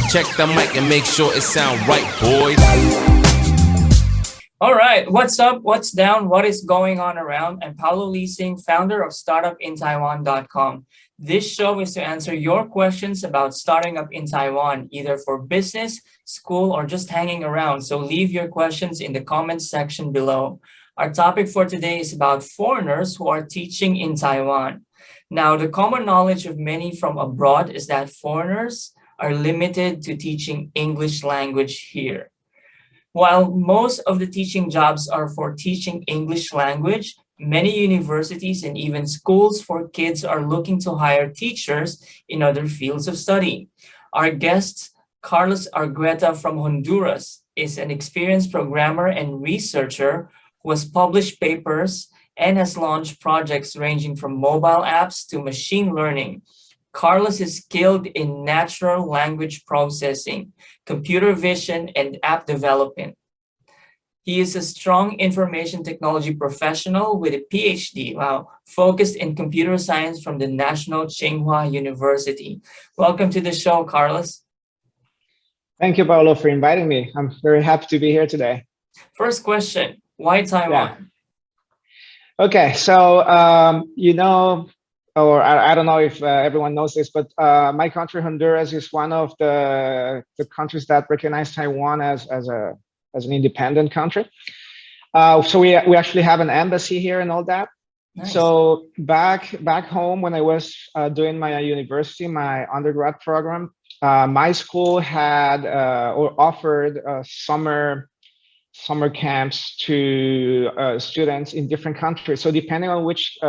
Check the mic and make sure it sound right, boys. All right, what's up? What's down? What is going on around? I'm Paulo Leasing, founder of StartupInTaiwan.com. This show is to answer your questions about starting up in Taiwan, either for business, school, or just hanging around. So leave your questions in the comments section below. Our topic for today is about foreigners who are teaching in Taiwan. Now, the common knowledge of many from abroad is that foreigners are limited to teaching English language here. While most of the teaching jobs are for teaching English language, many universities and even schools for kids are looking to hire teachers in other fields of study. Our guest, Carlos Argueta from Honduras, is an experienced programmer and researcher who has published papers and has launched projects ranging from mobile apps to machine learning. Carlos is skilled in natural language processing, computer vision, and app development. He is a strong information technology professional with a PhD, focused in computer science from the National Tsing Hua University. Welcome to the show, Carlos. Thank you, Paulo, for inviting me. I'm very happy to be here today. First question, why Taiwan? Yeah. Okay, so, or I don't know if everyone knows this, but my country, Honduras, is one of the countries that recognize Taiwan as an independent country. So we actually have an embassy here and all that. Nice. So back home when I was doing my university, my undergrad program, my school had or offered summer camps to students in different countries. So depending on which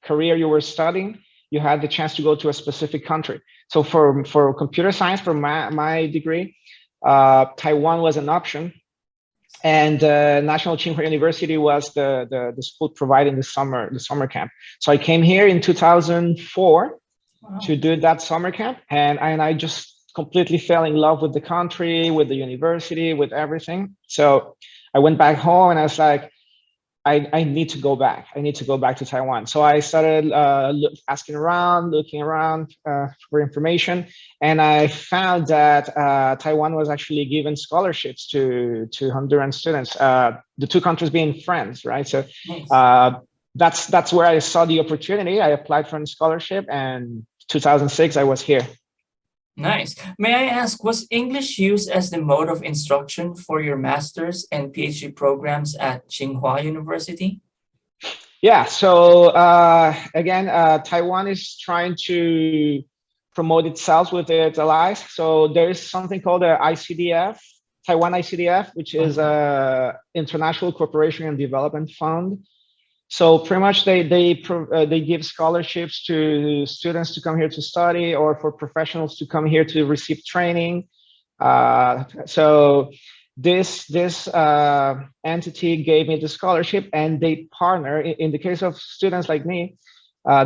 career you were studying, you had the chance to go to a specific country. So for computer science, for my degree, Taiwan was an option, and National Tsing Hua University was the school providing the summer camp. So I came here in 2004 to do that summer camp, and I just completely fell in love with the country, with the university, with everything. So I went back home and I was like, I need to go back. I need to go back to Taiwan. So I started asking around, looking around for information, and I found that Taiwan was actually giving scholarships to Honduran students. The two countries being friends, right? So that's where I saw the opportunity. I applied for a scholarship, and 2006 I was here. Nice. May I ask, was English used as the mode of instruction for your master's and PhD programs at Tsing Hua University? Yeah, so again, Taiwan is trying to promote itself with its allies. So there is something called the ICDF, Taiwan ICDF, which is a International Cooperation and Development Fund. So pretty much they give scholarships to students to come here to study, or for professionals to come here to receive training. So this entity gave me the scholarship, and they partner, in the case of students like me,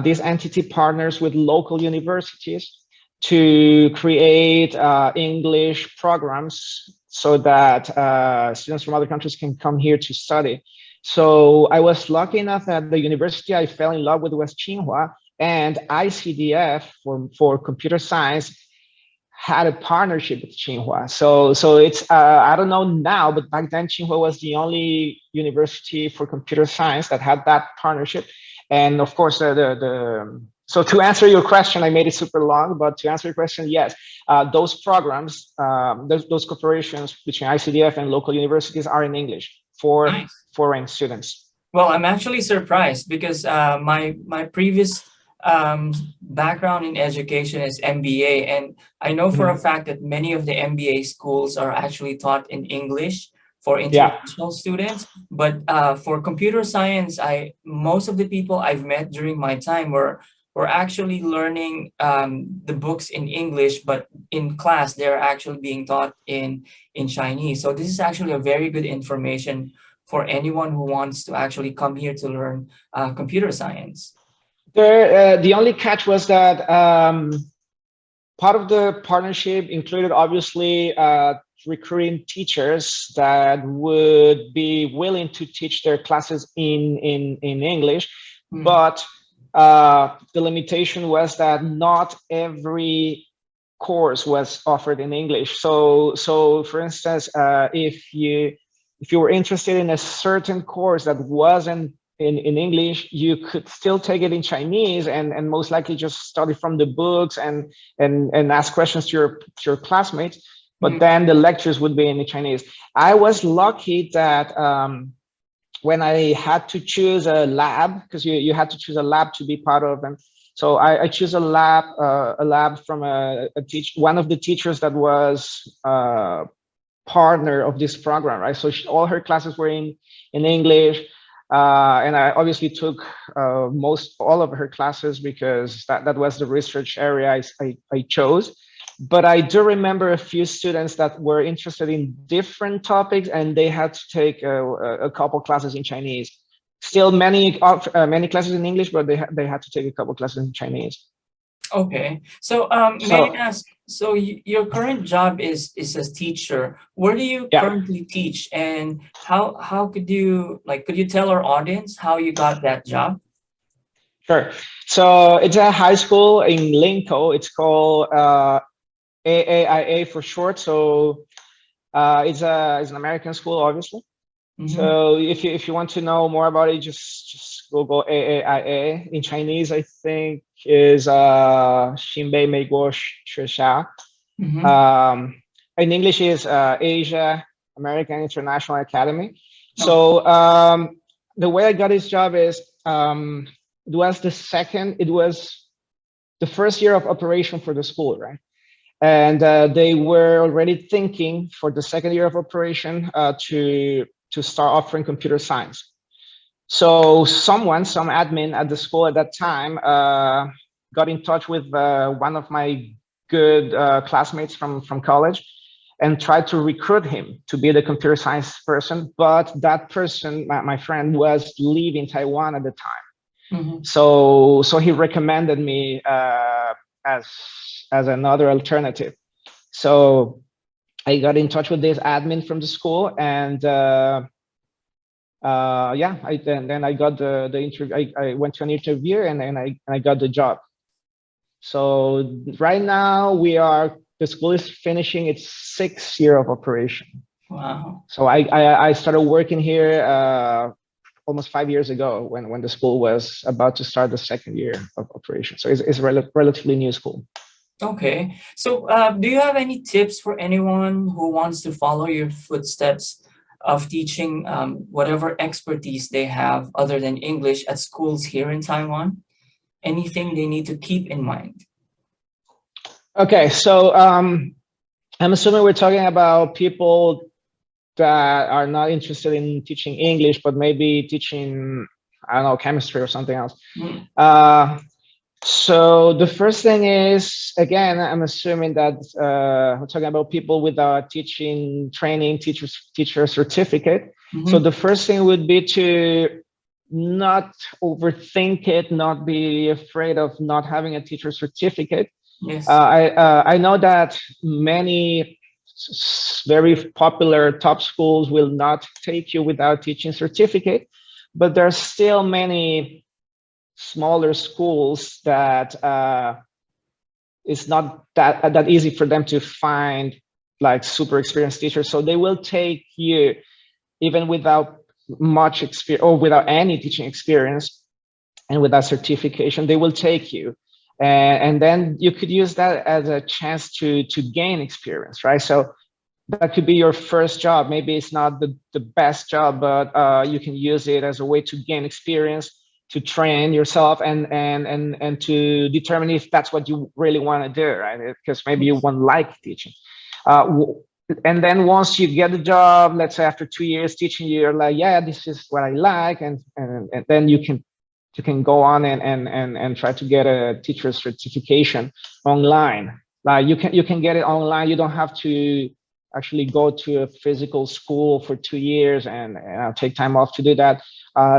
this entity partners with local universities to create English programs so that students from other countries can come here to study. So I was lucky enough that the university I fell in love with was Tsing Hua, and ICDF for computer science had a partnership with Tsing Hua. So it's I don't know now, but back then Tsing Hua was the only university for computer science that had that partnership. And of course, so to answer your question, I made it super long, but to answer your question, yes, those programs, those cooperations between ICDF and local universities are in English for foreign students. Well, I'm actually surprised because my previous background in education is MBA, and I know for a fact that many of the MBA schools are actually taught in English for international students. But for computer science, most of the people I've met during my time were actually learning the books in English, but in class they're actually being taught in Chinese. So this is actually a very good information for anyone who wants to actually come here to learn computer science. The only catch was that part of the partnership included obviously recruiting teachers that would be willing to teach their classes in English, but the limitation was that not every course was offered in English. So for instance, if you were interested in a certain course that wasn't in English, you could still take it in Chinese and most likely just study from the books and ask questions to your classmates. But then the lectures would be in Chinese. I was lucky that when I had to choose a lab, because you had to choose a lab to be part of them. So I choose a lab from one of the teachers that was partner of this program, right? So all her classes were in English, and I obviously took all of her classes because that was the research area I chose. But I do remember a few students that were interested in different topics, and they had to take a couple classes in Chinese. Still many classes in English, but they had to take a couple classes in Chinese. Okay, so may I ask, so your current job is as teacher. Where do you currently teach, and how could you tell our audience how you got that job? Sure. So it's a high school in Linko. It's called AAIA for short. So it's an American school, obviously. So if you want to know more about it, just Google AAIA. In Chinese, I think is 新北美国学校. In English is Asia American International Academy. So the way I got this job is it was the first year of operation for the school, right? And they were already thinking for the second year of operation to start offering computer science. So some admin at the school at that time got in touch with one of my good classmates from college and tried to recruit him to be the computer science person. But that person, my friend, was leaving Taiwan at the time. So he recommended me as another alternative. So I got in touch with this admin from the school, and then I got the interview. I went to an interview, and I got the job. So right now the school is finishing its 6th year of operation. Wow. So I started working here almost 5 years ago when the school was about to start the 2nd year of operation. So it's a relatively new school. Okay, so do you have any tips for anyone who wants to follow your footsteps of teaching whatever expertise they have other than English at schools here in Taiwan? Anything they need to keep in mind? Okay, so I'm assuming we're talking about people that are not interested in teaching English, but maybe teaching, I don't know, chemistry or something else. So the first thing is, again, I'm assuming that we're talking about people without teaching training, teacher certificate. So the first thing would be to not overthink it, not be afraid of not having a teacher certificate. Yes. I know that many very popular top schools will not take you without teaching certificate, but there are still many smaller schools that it's not that easy for them to find like super experienced teachers. So they will take you even without much experience or without any teaching experience and without certification. They will take you, and then you could use that as a chance to gain experience, right? So that could be your first job. Maybe it's not the best job, but you can use it as a way to gain experience, to train yourself, and to determine if that's what you really want to do, right? Because maybe you won't like teaching. And then once you get the job, let's say after 2 years teaching, you're like, yeah, this is what I like, and then you can go on and try to get a teacher certification online. Like you can get it online. You don't have to actually go to a physical school for 2 years and take time off to do that.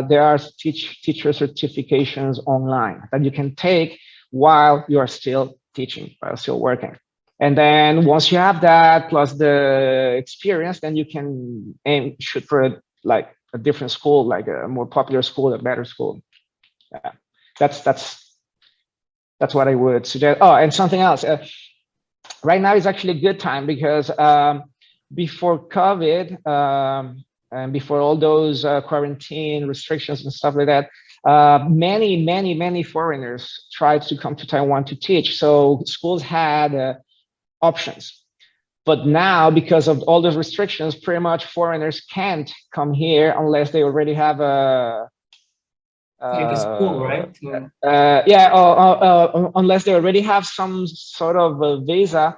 There are teacher certifications online that you can take while you are still teaching, while still working. And then once you have that plus the experience, then you can shoot for a different school, like a more popular school, a better school. Yeah, that's what I would suggest. Oh, and something else. right now is actually a good time because before COVID and before all those quarantine restrictions and stuff like that, many foreigners tried to come to Taiwan to teach. So schools had options. But now, because of all those restrictions, pretty much foreigners can't come here unless they already have Like a school, right? unless they already have some sort of a visa,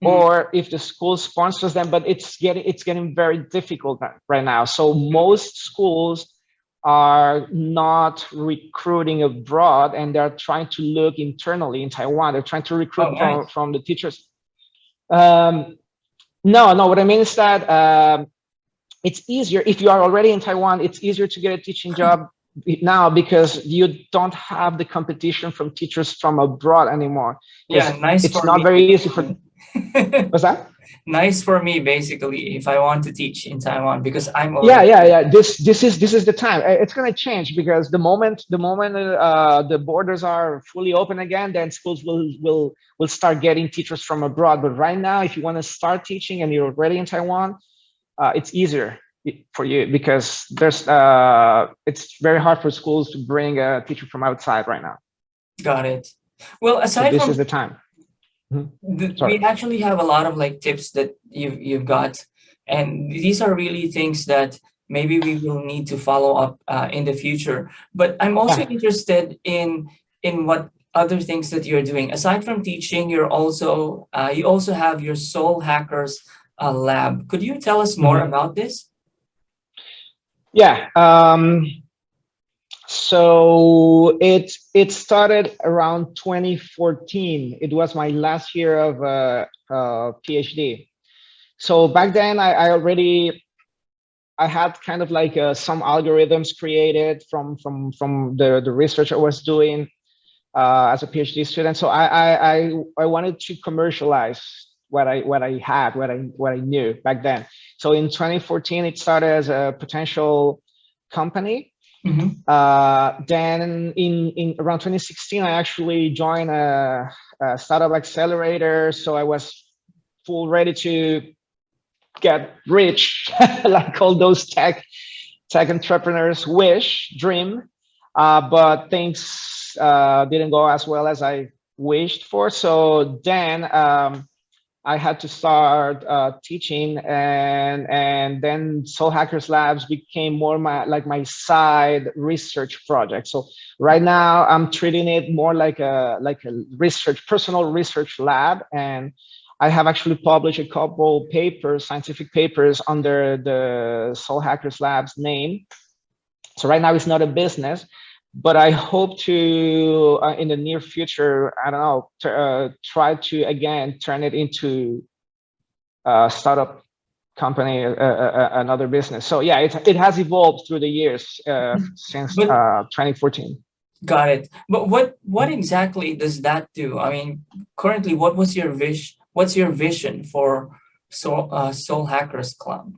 or if the school sponsors them. But it's getting very difficult right now. So most schools are not recruiting abroad, and they're trying to look internally in Taiwan. They're trying to recruit from the teachers. No, what I mean is that it's easier if you are already in Taiwan. It's easier to get a teaching job now because you don't have the competition from teachers from abroad anymore. Yeah, nice. It's not very easy for. What's that? Nice for me, basically, if I want to teach in Taiwan, because I'm yeah. This is the time. It's going to change because the moment the borders are fully open again, then schools will start getting teachers from abroad. But right now, if you want to start teaching and you're already in Taiwan, it's easier for you because it's very hard for schools to bring a teacher from outside right now. Got it. Well, aside so this from is the time. we actually have a lot of like tips that you've got, and these are really things that maybe we will need to follow up in the future. But I'm also interested in what other things that you're doing aside from teaching. You're also you also have your Soul Hackers lab. Could you tell us more about this? Yeah. So it started around 2014. It was my last year of PhD. So back then, I had kind of like some algorithms created from the research I was doing as a PhD student. So I wanted to commercialize what I knew back then. So in 2014, it started as a potential company. Then in around 2016, I actually joined a startup accelerator. So I was full ready to get rich, like all those tech entrepreneurs dream. But things didn't go as well as I wished for. So then I had to start teaching, and then Soul Hackers Labs became more my side research project. So right now I'm treating it more like a personal research lab, and I have actually published a couple papers, scientific papers, under the Soul Hackers Labs name. So right now it's not a business, but I hope to, in the near future, I don't know, try to again turn it into a startup company, another business. So yeah, it has evolved through the years since 2014. Got it. But what exactly does that do? I mean, currently, what's your vision for Soul Hackers Club?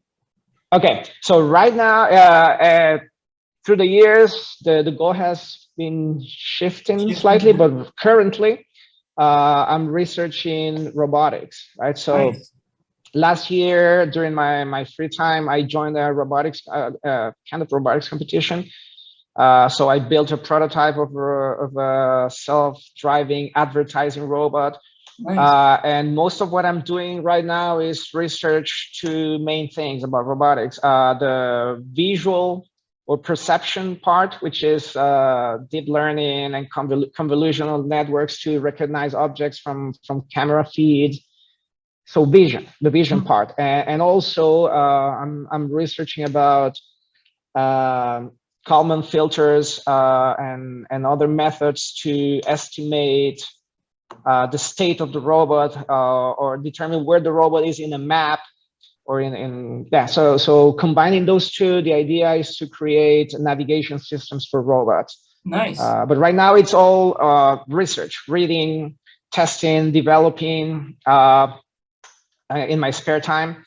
Okay, so right now, through the years, the goal has been shifting slightly, but currently I'm researching robotics, right? So last year, during my free time, I joined a robotics kind of robotics competition. So I built a prototype of a self-driving advertising robot. And most of what I'm doing right now is research two main things about robotics: the visual or perception part, which is deep learning and convolutional networks to recognize objects from camera feeds. So the vision part, and also I'm researching about Kalman filters and other methods to estimate the state of the robot or determine where the robot is in a map. So combining those two, the idea is to create navigation systems for robots. Nice. But right now it's all research, reading, testing, developing in my spare time,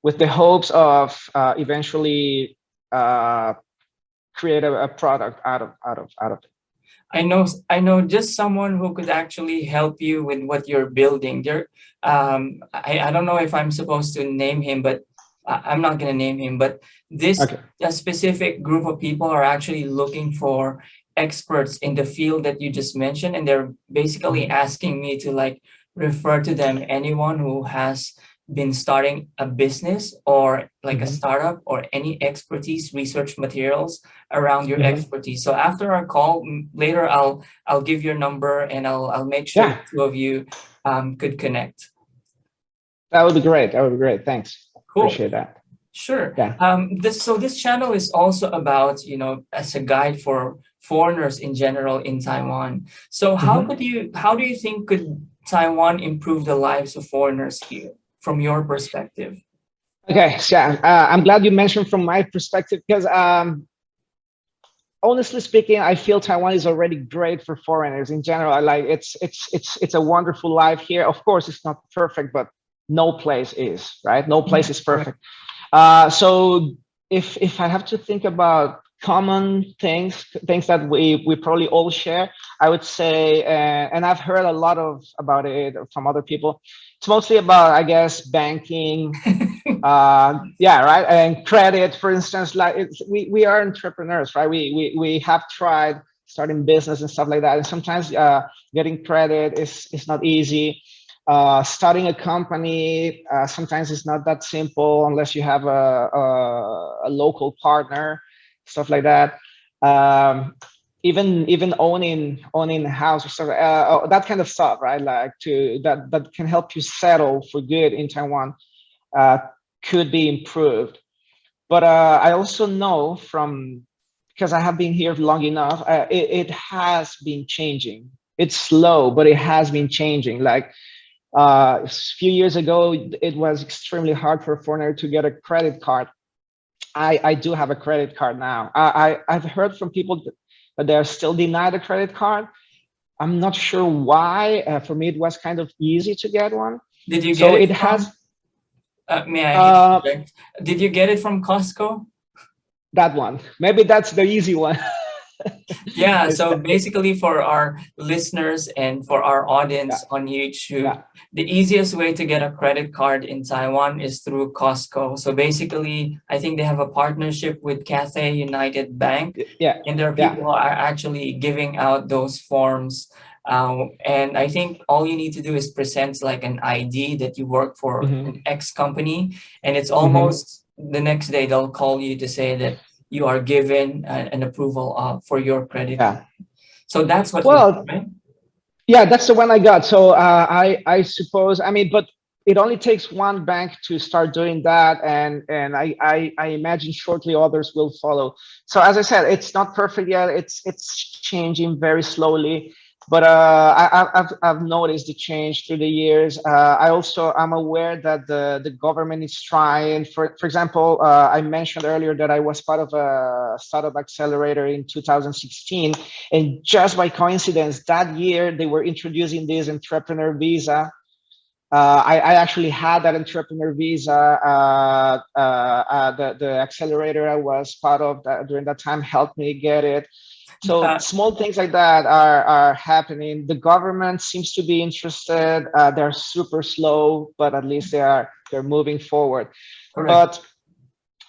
with the hopes of eventually create a product out of it. I know just someone who could actually help you with what you're building. I don't know if I'm supposed to name him, but I'm not gonna name him. But this Okay. a specific group of people are actually looking for experts in the field that you just mentioned, and they're basically Mhm. asking me to like refer to them anyone who has been starting a business or like a Mhm. startup or any expertise research materials around your Mhm. expertise. So after our call later, I'll give your number and I'll make sure the Yeah, two of you could connect. that would be great. That would be great. Thanks. Cool. Appreciate that. Sure. Yeah. This channel is also about, as a guide for foreigners in general in Taiwan. So Mhm. how do you think could Taiwan improve the lives of foreigners here from your perspective? Okay. So yeah, I'm glad you mentioned from my perspective because honestly speaking, I feel Taiwan is already great for foreigners in general. I like it's a wonderful life here. Of course, it's not perfect, but no place is, right. No place Mhm. is Correct. perfect. So if I have to think about common things that we probably all share, I would say, and I've heard a lot of about it from other people. It's mostly about, I guess, banking, yeah, right, and credit, for instance. Like we are entrepreneurs, right? We have tried starting business and stuff like that, and sometimes getting credit is not easy. Starting a company sometimes it's not that simple unless you have a local partner, stuff like that. Even owning a house or stuff, that kind of stuff, right? Like to that can help you settle for good in Taiwan, uh, could be improved. But I also know from, because I have been here long enough, it has been changing. It's slow, but it has been changing. Like a few years ago, it was extremely hard for a foreigner to get a credit card. I do have a credit card now. I've heard from people that they're still denied a credit card. I'm not sure why. For me, it was kind of easy to get one. Did you get So it it has from, may I uh, interject? Did you get it from Costco? that one. Maybe that's the easy one. Yeah, It's so that, basically for our listeners and for our audience yeah, on YouTube, yeah, the easiest way to get a credit card in Taiwan is through Costco. So basically, I think they have a partnership with Cathay United Bank, yeah, and there are people yeah. who are actually giving out those forms. And I think all you need to do is present like an ID that you work for Hmm. an X company, and it's Hmm. almost the next day they'll call you to say that you are given an approval for your credit card. Yeah. So that's what you have, Well, right? yeah, that's the one I got. So I suppose, I mean, but it only takes one bank to start doing that, and I imagine shortly others will follow. So as I said, it's not perfect yet. It's changing very slowly, but I've noticed the change through the years. I'm aware that the government is trying. For example, I mentioned earlier that I was part of a startup accelerator in 2016, and just by coincidence, that year they were introducing this entrepreneur visa. I actually had that entrepreneur visa. The accelerator I was part of during that time helped me get it. So Yeah, small things like that are happening. The government seems to be interested. They're super slow, but at least they're moving forward. correct.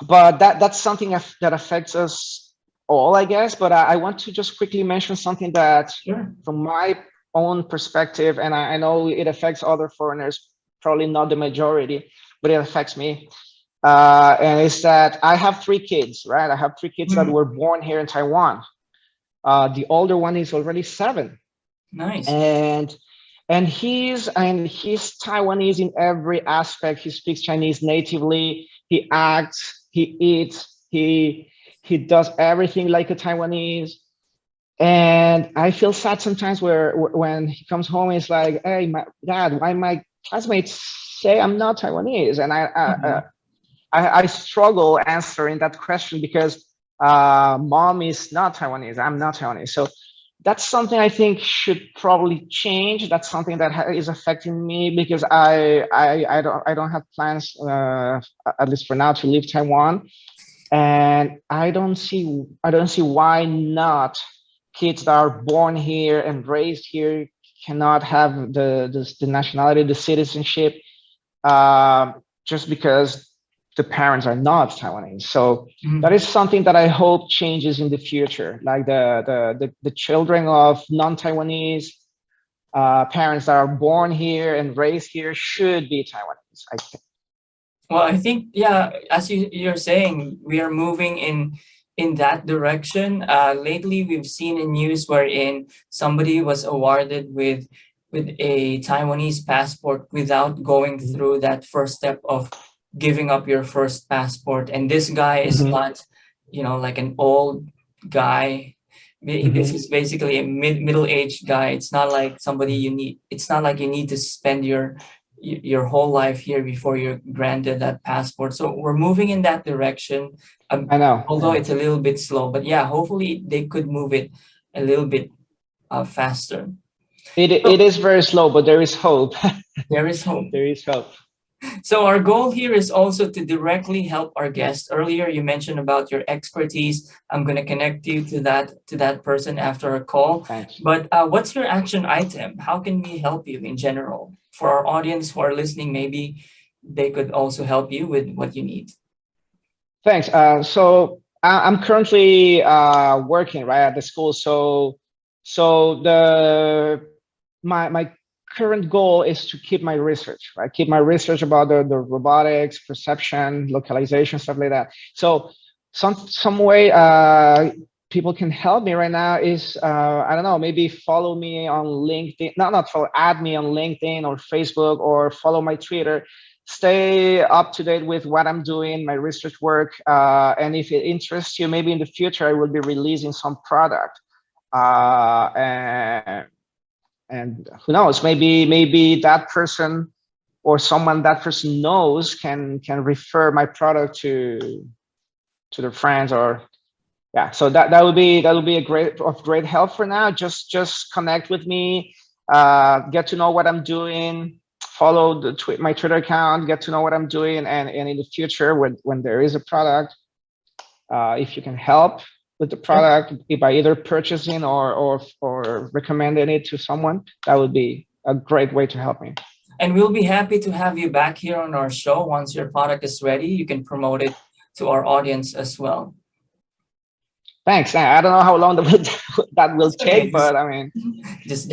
But that's something that affects us all, I guess. But I want to just quickly mention something that, Sure. from my own perspective, and I know it affects other foreigners, probably not the majority, but it affects me. And it's that I have three kids, right? I have three kids that Mhm. were born here in Taiwan. The older one is already 7, Nice. and he's Taiwanese in every aspect. He speaks Chinese natively. He acts. He eats. He does everything like a Taiwanese. And I feel sad sometimes when he comes home, he's like, "Hey, Dad, why my classmates say I'm not Taiwanese?" And Mhm. I struggle answering that question because mom is not Taiwanese. I'm not Taiwanese. So that's something I think should probably change. That's something that is affecting me because I don't have plans, at least for now, to leave Taiwan, and I don't see why not kids that are born here and raised here cannot have the nationality, the citizenship, just because the parents are not Taiwanese. So that is something that I hope changes in the future. Like the children of non-Taiwanese parents that are born here and raised here should be Taiwanese, I think. Well, I think, yeah, as you're saying, we are moving in that direction. Lately, we've seen a news wherein somebody was awarded with a Taiwanese passport without going through that first step of giving up your first passport. And this guy is not, like an old guy. This is basically a middle-aged guy. It's not like somebody you need. It's not like you need to spend your whole life here before you're granted that passport. So we're moving in that direction. I know. Although it's a little bit slow, but yeah, hopefully they could move it a little bit faster. It is very slow, but there is hope. There is hope. There is hope. So our goal here is also to directly help our guests. Earlier, you mentioned about your expertise. I'm going to connect you to that person after a call. Thanks. But what's your action item? How can we help you in general? For our audience who are listening, maybe they could also help you with what you need. Thanks. So I'm currently working right at the school. So my current goal is to keep my research, right? Keep my research about the robotics, perception, localization, stuff like that. So some way people can help me right now is, I don't know, maybe follow me on LinkedIn, not follow, add me on LinkedIn or Facebook, or follow my Twitter. Stay up to date with what I'm doing, my research work. And if it interests you, maybe in the future, I will be releasing some product. And who knows, maybe that person or someone that person knows can refer my product to their friends, or yeah. So that would be a great help for now. Just connect with me, get to know what I'm doing, follow my Twitter account, get to know what I'm doing, and in the future when there is a product, if you can help with the product by either purchasing or recommending it to someone, that would be a great way to help me. And we'll be happy to have you back here on our show. Once your product is ready, you can promote it to our audience as well. Thanks. I don't know how long that will take, but I mean, just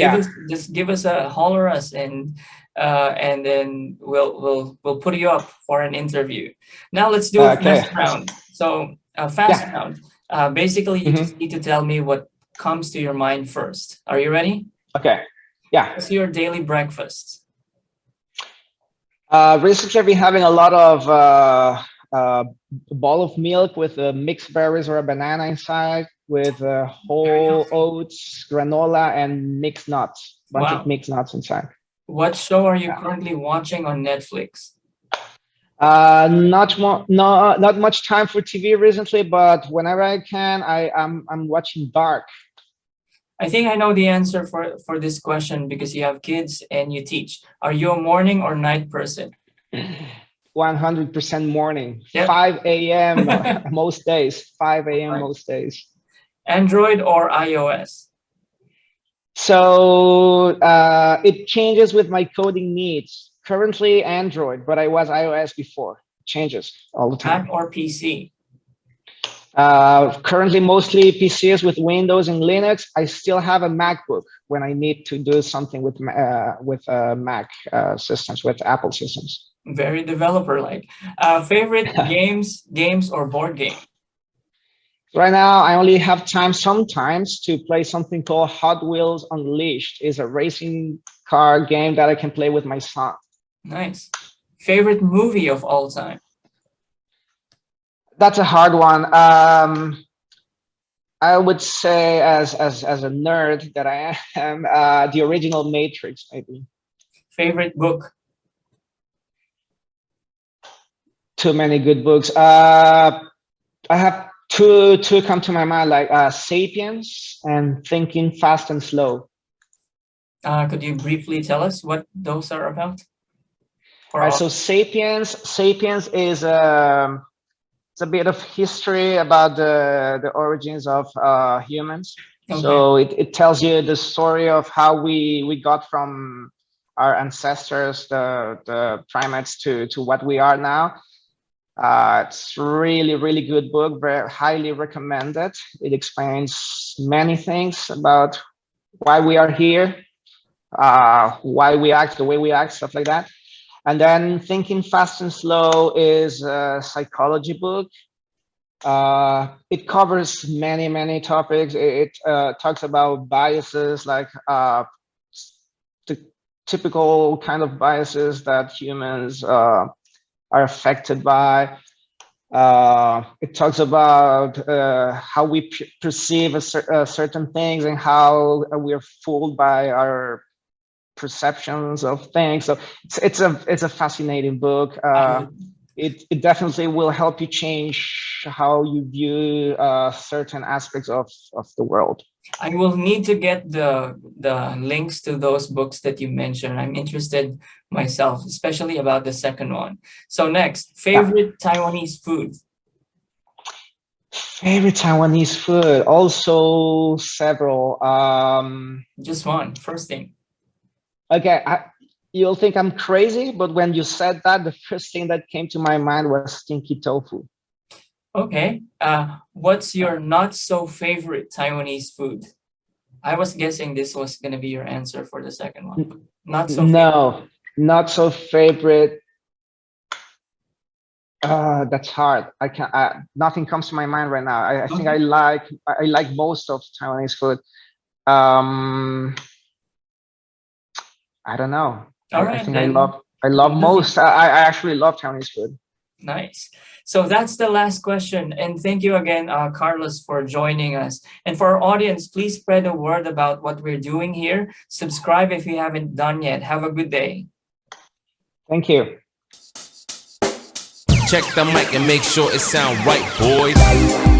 give us a holler us, and then we'll put you up for an interview. Now let's do a fast round. So a fast round. Basically, you just need to tell me what comes to your mind first. Are you ready? Okay. Yeah. What's your daily breakfast? Recently, I've been having a lot of a bowl of milk with mixed berries or a banana inside, with whole oats, granola, and mixed nuts. Bunch of mixed nuts inside. What show are you currently watching on Netflix? Not much time for TV recently, but whenever I can, I'm watching Dark. I think I know the answer for this question, because you have kids and you teach. Are you a morning or night person? 100% morning. Yep. 5 a.m. most days. 5 a.m. most days. Android or iOS? So it changes with my coding needs. Currently Android, but I was iOS before. It changes all the time. Mac or PC? Currently mostly PCs with Windows and Linux. I still have a MacBook when I need to do something with Mac systems, with Apple systems. Very developer-like. Favorite games or board game? Right now, I only have time sometimes to play something called Hot Wheels Unleashed. It's a racing car game that I can play with my son. Nice. Favorite movie of all time? That's a hard one. I would say, as a nerd that I am, the original Matrix, maybe. Favorite book? Too many good books. I have two come to my mind, like Sapiens and Thinking Fast and Slow. Could you briefly tell us what those are about? Right, so Sapiens is it's a bit of history about the origins of humans. Okay. So it tells you the story of how we got from our ancestors, the primates, to what we are now. It's really good book, very highly recommended. It explains many things about why we are here, why we act the way we act, stuff like that. And then Thinking Fast and Slow is a psychology book. It covers many topics. It talks about biases, like the typical kind of biases that humans are affected by. It talks about how we perceive certain things and how we're fooled by our perceptions of things. So it's a fascinating book. It definitely will help you change how you view certain aspects of the world. I will need to get the links to those books that you mentioned. I'm interested myself, especially about the second one. So next, favorite Taiwanese food. Favorite Taiwanese food, also several. Just one, first thing. Okay, you'll think I'm crazy, but when you said that, the first thing that came to my mind was stinky tofu. Okay. What's your not so favorite Taiwanese food? I was guessing this was going to be your answer for the second one. Not so favorite. Not so favorite. That's hard. I can't. Nothing comes to my mind right now. I think I like most of Taiwanese food. I don't know. I think I love most. I actually love Taiwanese food. Nice. So that's the last question. And thank you again, Carlos, for joining us. And for our audience, please spread the word about what we're doing here. Subscribe if you haven't done yet. Have a good day. Thank you. Check the mic and make sure it sound right, boys.